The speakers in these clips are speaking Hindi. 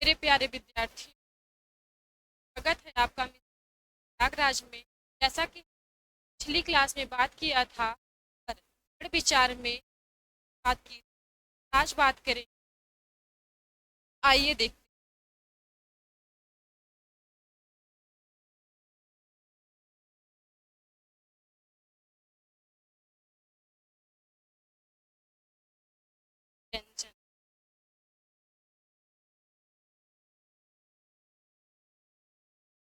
मेरे प्यारे विद्यार्थी, स्वागत है आपका मित्र प्रयागराज में। जैसा कि पिछली क्लास में बात किया था पर गण विचार में बात की, आज बात करें। आइए देखते हैं व्यंजन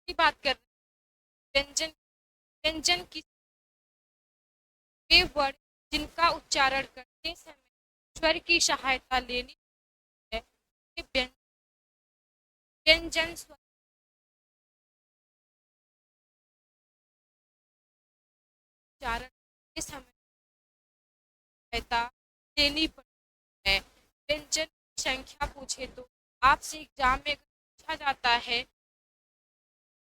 की बात कर रहे हैं। व्यंजन व्यंजन की वे वर्ड जिनका उच्चारण करते समय स्वर की सहायता लेनी है। ये व्यंजन स्वर उच्चारण के समय सहायता लेनी पड़ती है। व्यंजन की संख्या पूछे तो आपसे एग्जाम में अगर पूछा जाता है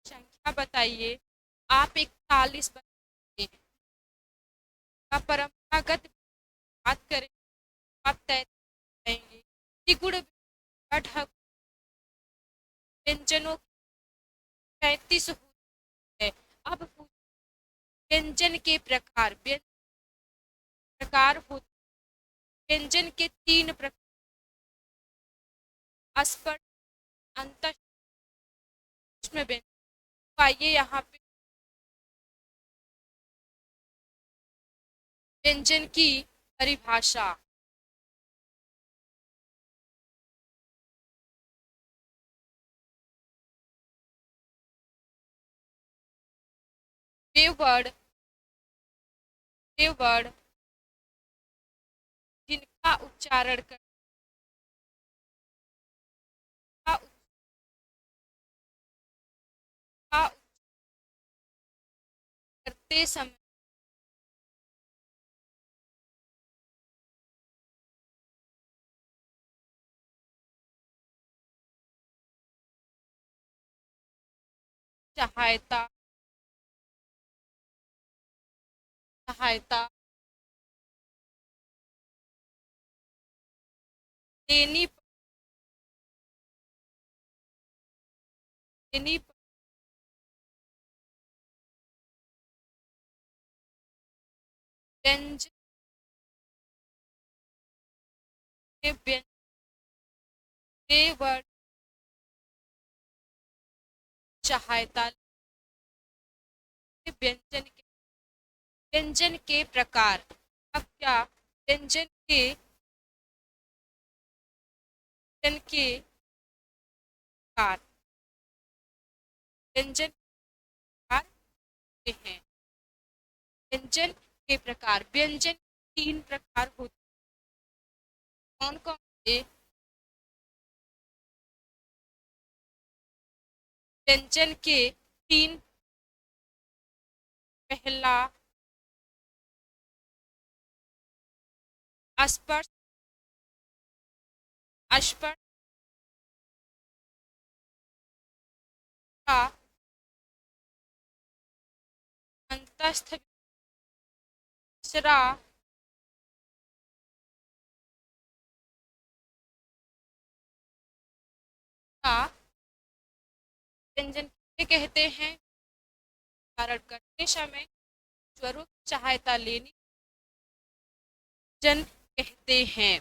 संख्या बताइए, आप 41 बताइए। का परंपरागत बात करें तो आप 33 बताएंगे। त्रिगुण ढक व्यंजनों की 35 होती है। अब व्यंजन के प्रकार प्रकार होते। व्यंजन के 3 प्रकार: अस्पष्ट, अंतः, सूक्ष्म व्यंजन। तो आइए यहाँ पे व्यंजन की परिभाषा। वे वर्ड वे वर्ड जिनका उच्चारण का का करते समय सहायता सहायता लेनी लेनी व्यंजन में वे वर्ड सहायता व्यंजन के प्रकार। अब क्या व्यंजन के प्रकार व्यंजन प्रकार होते हैं। व्यंजन के प्रकार व्यंजन 3 प्रकार होते हैं। कौन कौन से? व्यंजन के 3: पहला स्पर्श स्पर्श का अंतस्थ। दूसरा का व्यंजन किसे कहते हैं? उच्चारण करते समय स्वरों की सहायता लेनी व्यंजन कहते हैं।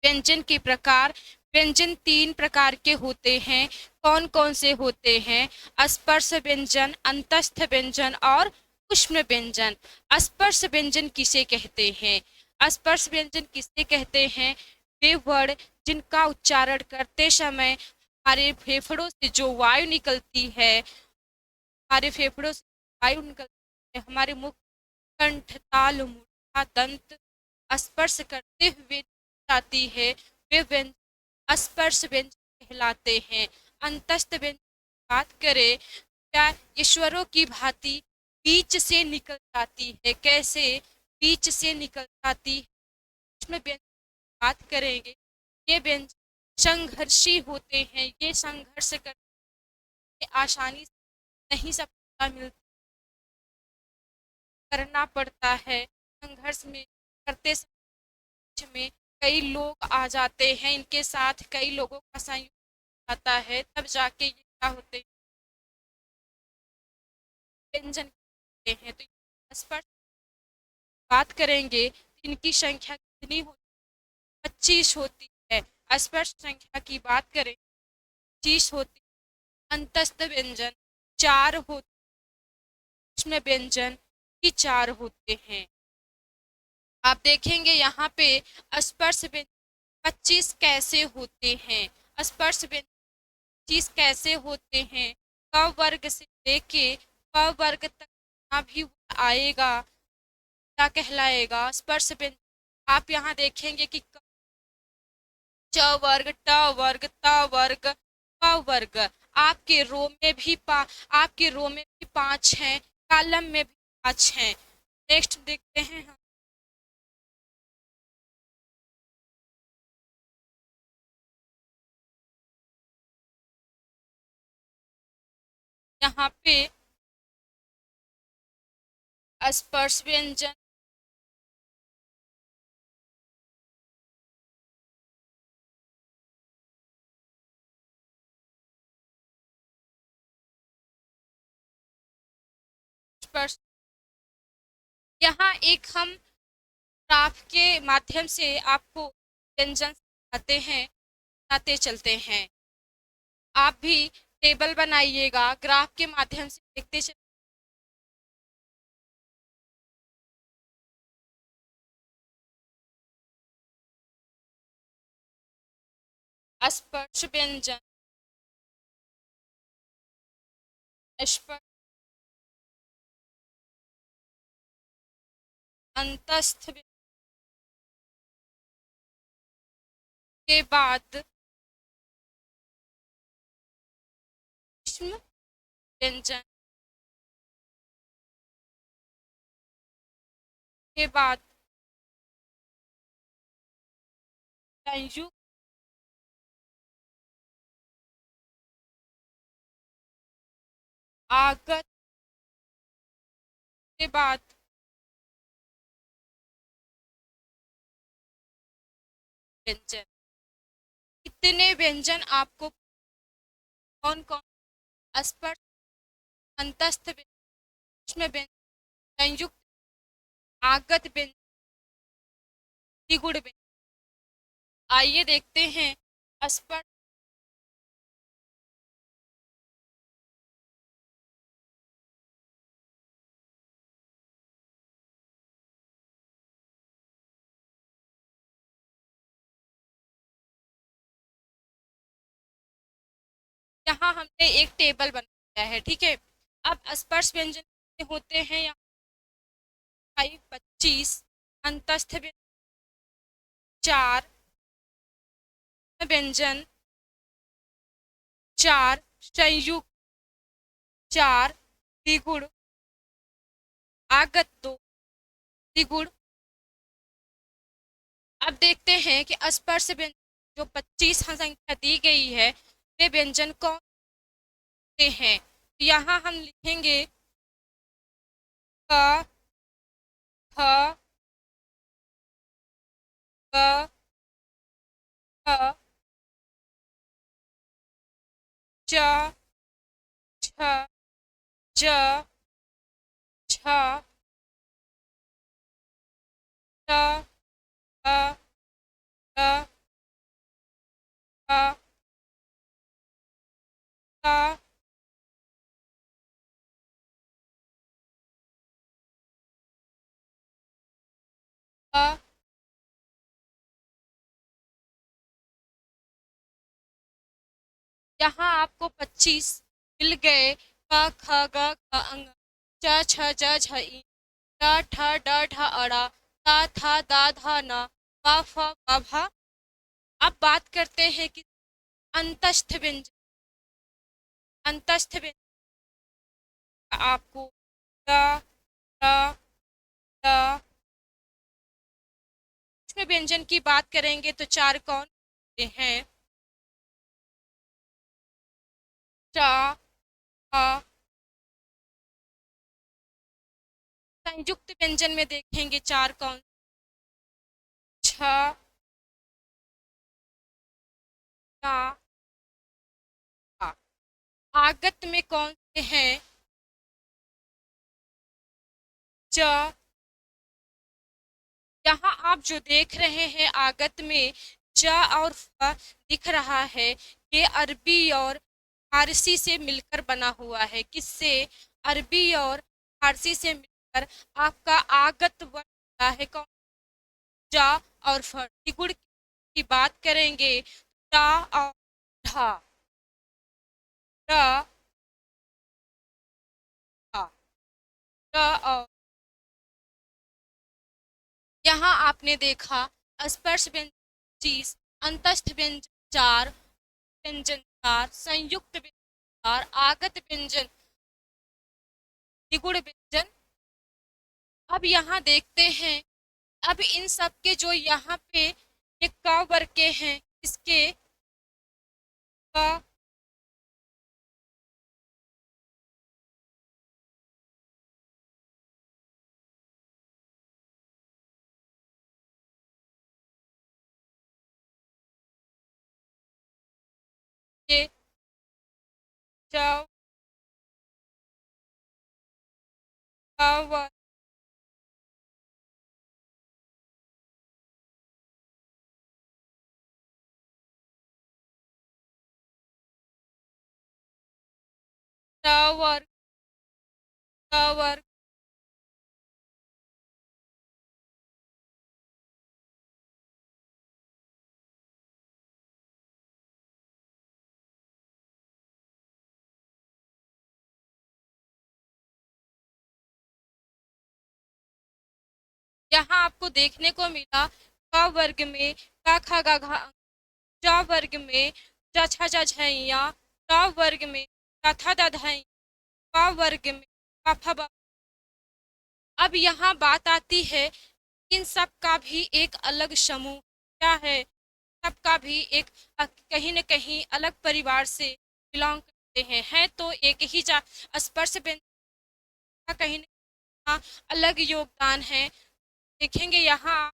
व्यंजन के प्रकार व्यंजन 3 प्रकार के होते हैं। कौन कौन से होते हैं? स्पर्श व्यंजन, अंतस्थ व्यंजन और उष्ण व्यंजन। स्पर्श व्यंजन किसे कहते हैं? स्पर्श व्यंजन किसे कहते हैं? वे वर्ड जिनका उच्चारण करते समय हमारे फेफड़ों से जो वायु निकलती है, हमारे फेफड़ों से वायु निकलती है, हमारे मुख, कंठ, ताल, मूर्धा, दंत स्पर्श करते हुए जाती है, वे व्यंजन स्पर्श व्यंजन कहलाते हैं। अंतस्थ व्यंजन की बात करें, क्या ईश्वरों की भांति बीच से निकल जाती है? कैसे बीच से निकल जाती है? उसमें व्यंजन की बात करेंगे। ये व्यंजन संघर्षी होते हैं। ये संघर्ष करने आसानी से नहीं सफलता मिलती, करना पड़ता है। संघर्ष में करते समय में कई लोग आ जाते हैं, इनके साथ कई लोगों का संयुक्त आता है तब जाके ये क्या होते हैं, व्यंजन होते हैं। तो स्पर्श बात करेंगे तो इनकी संख्या कितनी होती है? 25 होती है। स्पर्श संख्या की बात करें 25 होती है। अंतस्थ व्यंजन 4 होते, सूक्ष्म व्यंजन भी 4 होते हैं। आप देखेंगे यहाँ पे स्पर्श व्यंजन 25 कैसे होते हैं। स्पर्श व्यंजन 25 कैसे होते हैं? क वर्ग से लेके प वर्ग तक जितना भी आएगा क्या कहलाएगा? स्पर्श व्यंजन। आप यहाँ देखेंगे कि च वर्ग, ट वर्ग, त वर्ग, प वर्ग। आपके रो में भी आपके रो में भी 5 हैं, कॉलम में भी 5 हैं। नेक्स्ट देखते हैं हम। यहाँ पे स्पर्श व्यंजन स्पर्श, यहाँ एक हम ग्राफ के माध्यम से आपको व्यंजन सिखाते हैं, बताते चलते हैं। आप भी टेबल बनाइएगा, ग्राफ के माध्यम से देखते चलिए। स्पर्श व्यंजन, स्पर्श, अंतस्थ के बाद सूक्ष्म व्यंजन के बाद संयुक्त आगत के बाद व्यंजन। कितने व्यंजन आपको कौन कौन? स्पर्श, अंतस्थ व्यंजन, सूक्ष्म व्यंजन, संयुक्त, आगत व्यंजन, द्विगुण व्यंजन। आइए देखते हैं। स्पर्श, यहाँ हमने एक टेबल बनाया है, ठीक है। अब स्पर्श व्यंजन कितने होते हैं? यहाँ 25, अंतस्थ व्यंजन 4, व्यंजन 4, संयुक्त 4, द्विगुण, आगत 2, द्विगुण। अब देखते हैं कि स्पर्श व्यंजन जो 25 संख्या दी गई है वे व्यंजन कौन से हैं? तो यहाँ हम लिखेंगे क, ख, ग, ख, च, छ, ज, छ, ट, अ, ड, अ, क, अ। यहाँ आपको 25 मिल गए। क ख ग घ अंग, च छ ज झ ई, ट ठ ड ढ अड़ा, ता था दा धा न, प फ ब भ। अब बात करते हैं कि अंतस्थ व्यंजन। अंतस्थ व्यंजन आपको ट, ट, ट। सूक्ष्म व्यंजन की बात करेंगे तो 4 कौन होते हैं? ट, ह। संयुक्त व्यंजन में देखेंगे 4 कौन? छ, टा, आगत में कौन से हैं? ज। यहाँ आप जो देख रहे हैं आगत में ज और फ दिख रहा है, ये अरबी और फारसी से मिलकर बना हुआ है। किससे? अरबी और फारसी से मिलकर आपका आगत वर्ण बना है। कौन? जा और फ। त्रिगुण की बात करेंगे, टा और ढा, ट, ढा, ट और। यहाँ आपने देखा स्पर्श व्यंजन 25, अंतस्थ व्यंजन 4, व्यंजन 4, संयुक्त व्यंजन 4, आगत व्यंजन, द्विगुण व्यंजन। अब यहाँ देखते हैं, अब इन सब के जो यहाँ पे ये क वर्ग के हैं, इसके क, ये च, क वर्ग, ट वर्ग, क वर्ग, यहाँ आपको देखने को मिला क वर्ग में क ख ग घ, च वर्ग में च छ ज झैया, ट वर्ग में थ थ द धैया, प वर्ग में प फ ब। अब यहाँ बात आती है, इन सब का भी एक अलग समूह क्या है? सबका भी एक कहीं न कहीं अलग परिवार से बिलोंग करते हैं तो एक ही स्पर्श व्यंजन का कहीं न कहीं अलग योगदान है। देखेंगे यहाँ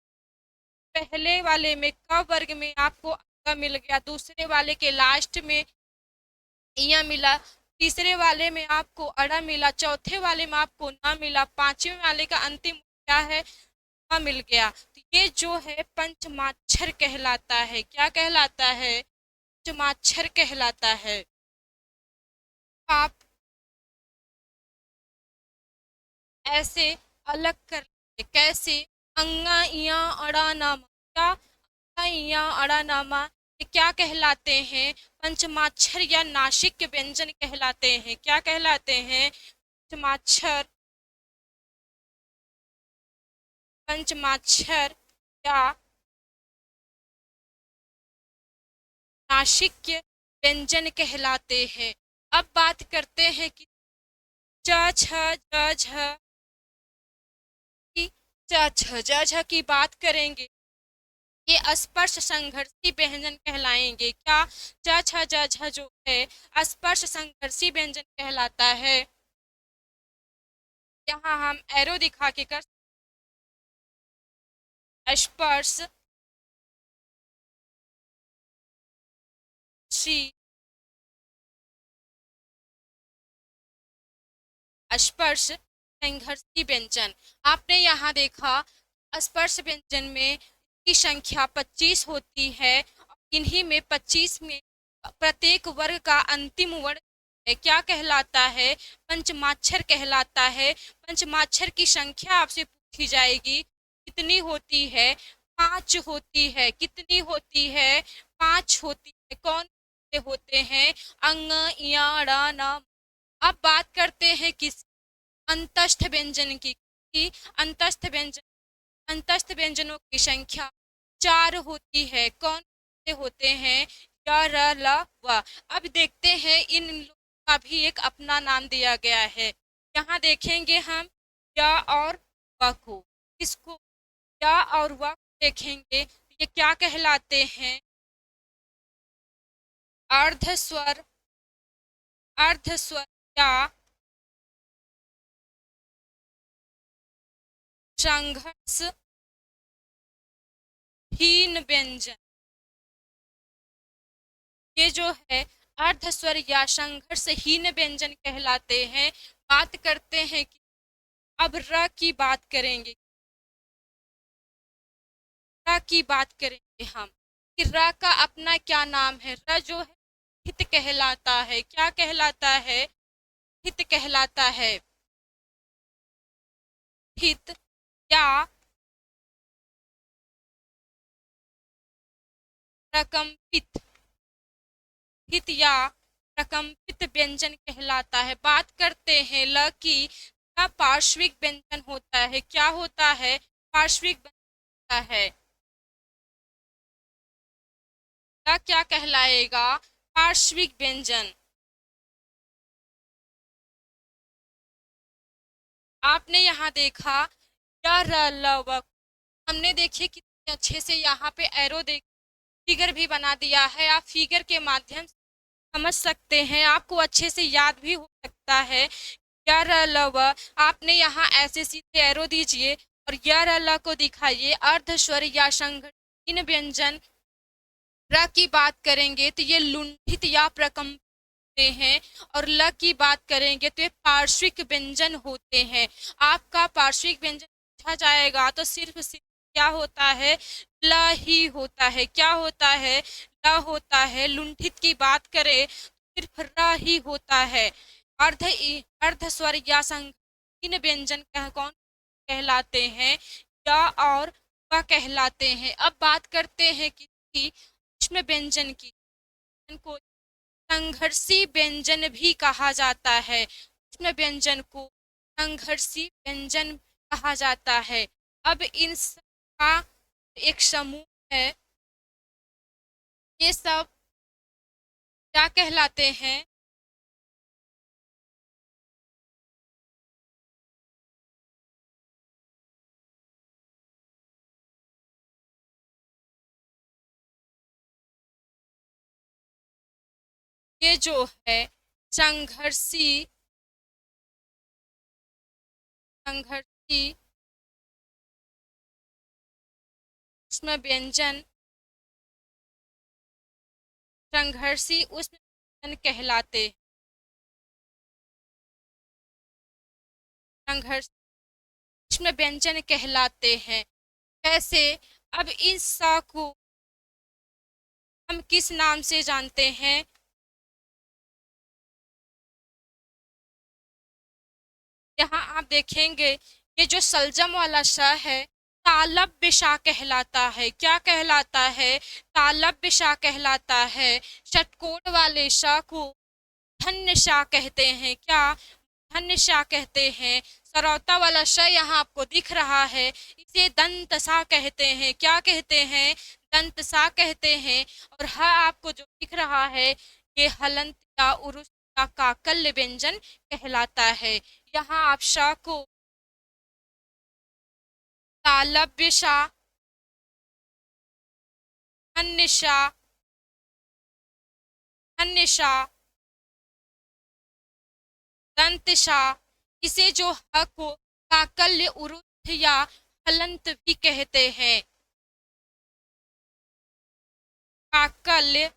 पहले वाले में क वर्ग में आपको अ मिल गया, दूसरे वाले के लास्ट में इया मिला, तीसरे वाले में आपको अड़ा मिला, चौथे वाले में आपको ना मिला, पांचवें वाले का अंतिम क्या है? मिल गया। तो ये जो है पंचमाक्षर कहलाता है। क्या कहलाता है? पंचमाक्षर कहलाता है। आप ऐसे अलग कर लेते। कैसे? अंगा इया अड़ा नामा। क्या? अंगा इया अड़ा नामा ये क्या कहलाते हैं? पंचमाक्षर या नासिक व्यंजन कहलाते हैं। क्या कहलाते हैं? पंचमाक्षर, पंचमाक्षर या नासिक व्यंजन कहलाते हैं। अब बात करते हैं कि च छ ज झ की, च छ ज झ की बात करेंगे, ये स्पर्श संघर्षी व्यंजन कहलाएंगे। क्या? च छ ज झ जो है स्पर्श संघर्षी व्यंजन कहलाता है। यहाँ हम एरो दिखा के कर, स्पर्श शी, स्पर्श संघर्षी व्यंजन। आपने यहाँ देखा स्पर्श व्यंजन में की संख्या 25 होती है। इन्हीं में 25 में प्रत्येक वर्ग का अंतिम वर्ण है क्या कहलाता है? पंचमाक्षर कहलाता है। पंचमाक्षर की संख्या आपसे पूछी जाएगी, कितनी होती है? 5 होती है। कितनी होती है? 5 होती है। कौन से होते हैं? अंग, इया, ड़, न। अब बात करते हैं किस अंतस्थ व्यंजन की अंतस्थ व्यंजन, अंतस्थ व्यंजनों की संख्या 4 होती है। कौन से होते हैं? य, र, ल, व। अब देखते हैं इन लोगों का भी एक अपना नाम दिया गया है। यहाँ देखेंगे हम य और व को, किसको? य और व देखेंगे, ये क्या कहलाते हैं? अर्धस्वर, अर्धस्वर या संघर्ष हीन व्यंजन। ये जो है अर्धस्वर या संघर्षहीन व्यंजन कहलाते हैं। बात करते हैं कि अब र की बात करेंगे, र की बात करेंगे हम कि र का अपना क्या नाम है। र जो है हित कहलाता है। क्या कहलाता है? हित कहलाता है। हित या प्रकंपित, हित या प्रकंपित व्यंजन कहलाता है। बात करते हैं ल की, क्या पार्श्विक व्यंजन होता है? क्या होता है? पार्श्विक बनता है। ल क्या कहलाएगा? पार्श्विक व्यंजन। आपने यहाँ देखा या र ल व, हमने देखिए कितने अच्छे से यहाँ पे एरो देख फिगर भी बना दिया है। आप फिगर के माध्यम से समझ सकते हैं, आपको अच्छे से याद भी हो सकता है। या र ल व, आपने यहाँ ऐसे सीधे एरो दीजिए और या र ल को दिखाइए। अर्धस्वर या संघटित व्यंजन र की बात करेंगे तो ये लुंठित या प्रकम्पित हैं, और ल की बात करेंगे तो ये पार्श्विक व्यंजन होते हैं। आपका पार्श्विक व्यंजन पूछा जाएगा तो सिर्फ क्या होता है? ल ही होता है। क्या होता है? ल होता है। लुंठित की बात करें तो सिर्फ र ही होता है। अर्ध स्वर या संगीन व्यंजन कौन कहलाते हैं? या और व कहलाते हैं। अब बात करते हैं किसी सूक्ष्म व्यंजन की, को संघर्षी व्यंजन भी कहा जाता है। सूक्ष्म व्यंजन को संघर्षी व्यंजन कहा जाता है। अब इन सबका एक समूह है। ये सब क्या कहलाते हैं? ये जो है संघर्षी, संघर्षी सूक्ष्म व्यंजन, संघर्षी उष्ण व्यंजन कहलाते, संघर्ष सूक्ष्म व्यंजन कहलाते हैं। कैसे? अब इस सा को हम किस नाम से जानते हैं? यहाँ आप देखेंगे ये जो सलजम वाला श है, तालब्य श कहलाता है। क्या कहलाता है? तालब्य श कहलाता है। षटकोण वाले श को धन्य श कहते हैं। क्या? धन्य श कहते हैं। सरौता वाला श यहाँ आपको दिख रहा है, इसे दंत सा कहते हैं। क्या कहते हैं? दंत सा कहते हैं। और ह आपको जो दिख रहा है, ये हलंत या उरुस या काकल्य व्यंजन कहलाता है। यहाँ आप श को तालब्य श, धन्य श, धन्य श, दंत श, इसे जो ह को काकल्य उरुस या हलंत भी कहते हैं। काकल्य,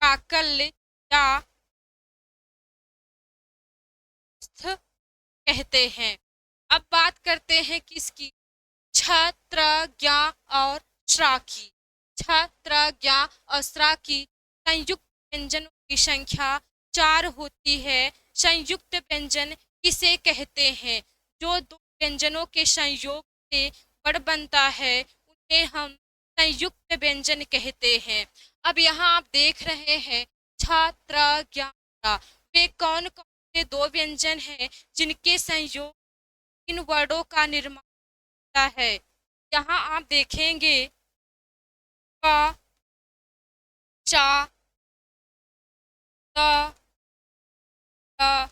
काकल्य या स्थ कहते हैं। अब बात करते हैं किसकी? छ, त्र, ज्ञ और श्रा की। छ, त्र, ज्ञ और श्रा की संयुक्त व्यंजनों की संख्या 4 होती है। संयुक्त व्यंजन किसे कहते हैं? जो दो व्यंजनों के संयोग से वर्ड बनता है उन्हें हम संयुक्त व्यंजन कहते हैं। अब यहाँ आप देख रहे हैं छ, त्र, ज्ञ, श्रा, वे कौन कौन से दो व्यंजन हैं जिनके संयोग इन वर्डों का निर्माण होता है? यहाँ आप देखेंगे क, चा, त, त,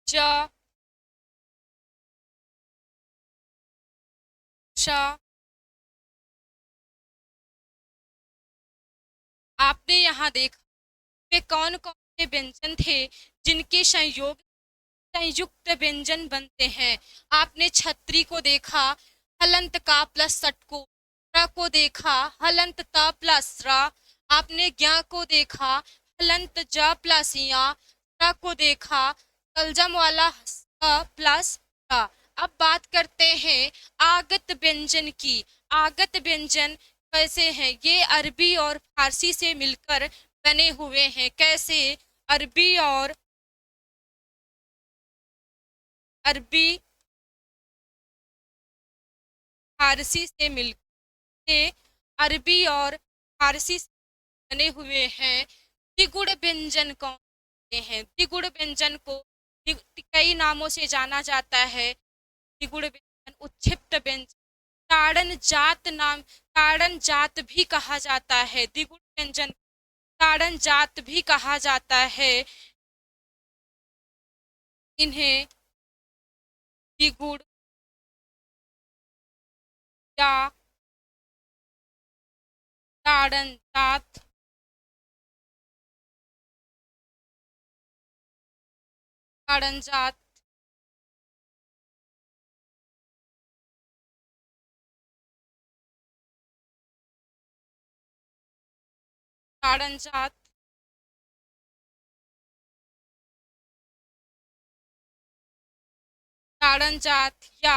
ज, श। आपने यहाँ देखा वे कौन कौन से व्यंजन थे जिनके संयोग संयुक्त व्यंजन बनते हैं। आपने छतरी को देखा, हलंत का प्लस सट को, र को देखा, हलंत त प्लस रा। आपने ज्ञा को देखा, हलंत ज प्लस या, र को देखा, तलजम वाला प्लस रा। अब बात करते हैं आगत व्यंजन की। आगत व्यंजन कैसे हैं? ये अरबी और फारसी से मिलकर बने हुए हैं। कैसे? अरबी फारसी से मिलकर, अरबी और फारसी से बने हुए हैं। द्विगुण व्यंजन कौन से हैं? द्विगुण व्यंजन को कई नामों से जाना जाता है। द्विगुण व्यंजन, उत्क्षिप्त व्यंजन, ताड़न जात नाम, ताड़न जात भी कहा जाता है। द्विगुण व्यंजन ताड़न जात भी कहा जाता है। इन्हें द्विगुण या ताड़न जात, ताड़न जात, ताड़न जात, ताड़न जात या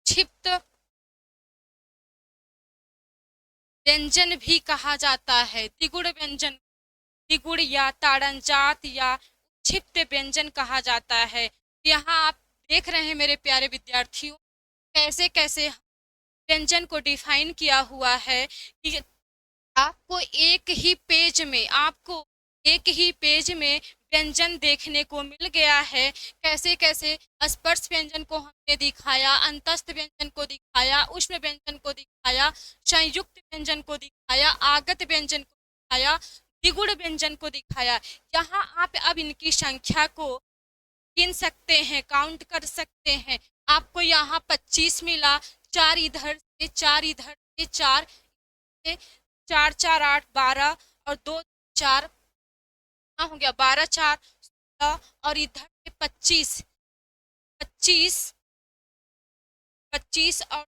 क्षिप्त व्यंजन भी कहा जाता है। द्विगुण व्यंजन, द्विगुण या ताड़न जात या क्षिप्त व्यंजन कहा जाता है। यहाँ आप देख रहे हैं मेरे प्यारे विद्यार्थियों, कैसे कैसे व्यंजन को डिफाइन किया हुआ है कि आपको एक ही पेज में व्यंजन देखने को मिल गया है। कैसे कैसे स्पर्श व्यंजन को हमने दिखाया, अंतस्थ व्यंजन को दिखाया, उष्ण व्यंजन को दिखाया, संयुक्त व्यंजन को दिखाया, आगत व्यंजन को दिखाया, द्विगुण व्यंजन को दिखाया। यहाँ आप अब इनकी संख्या को गिन सकते हैं, काउंट कर सकते हैं। आपको यहाँ 25 मिला, 4 इधर से, 4 इधर से, 4 से, 4 4 8 12 और 2 4 हो गया, 12 4 16 और इधर से 25, 25 25 और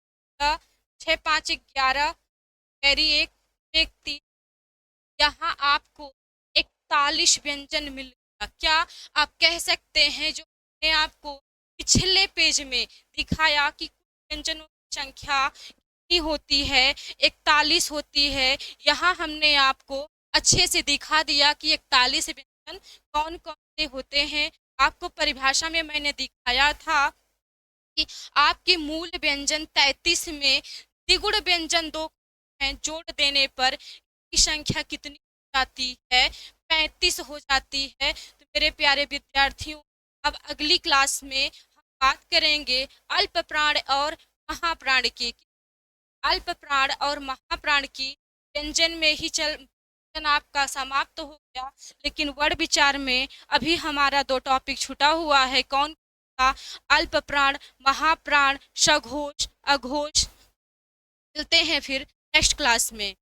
6 5 11 कैरी 1 1 3। यहाँ आपको 41 व्यंजन मिल गया। क्या आप कह सकते हैं जो मैंने आपको पिछले पेज में दिखाया कि कुछ व्यंजनों की संख्या कितनी होती है, 41 होती है। यहाँ हमने आपको अच्छे से दिखा दिया कि 41 व्यंजन कौन कौन से होते हैं। आपको परिभाषा में मैंने दिखाया था कि आपके मूल व्यंजन 33 में द्विगुण व्यंजन 2 हैं, जोड़ देने पर की संख्या कितनी हो जाती है? 35 हो जाती है। तो मेरे प्यारे विद्यार्थियों, अब अगली क्लास में हम बात करेंगे अल्प प्राण और महाप्राण की। अल्प प्राण और महाप्राण की व्यंजन में ही व्यंजन आपका समाप्त हो गया, लेकिन वर्ण विचार में अभी हमारा 2 टॉपिक छूटा हुआ है। कौन सा? अल्प प्राण, महाप्राण, सघोष, अघोष। मिलते हैं फिर नेक्स्ट क्लास में।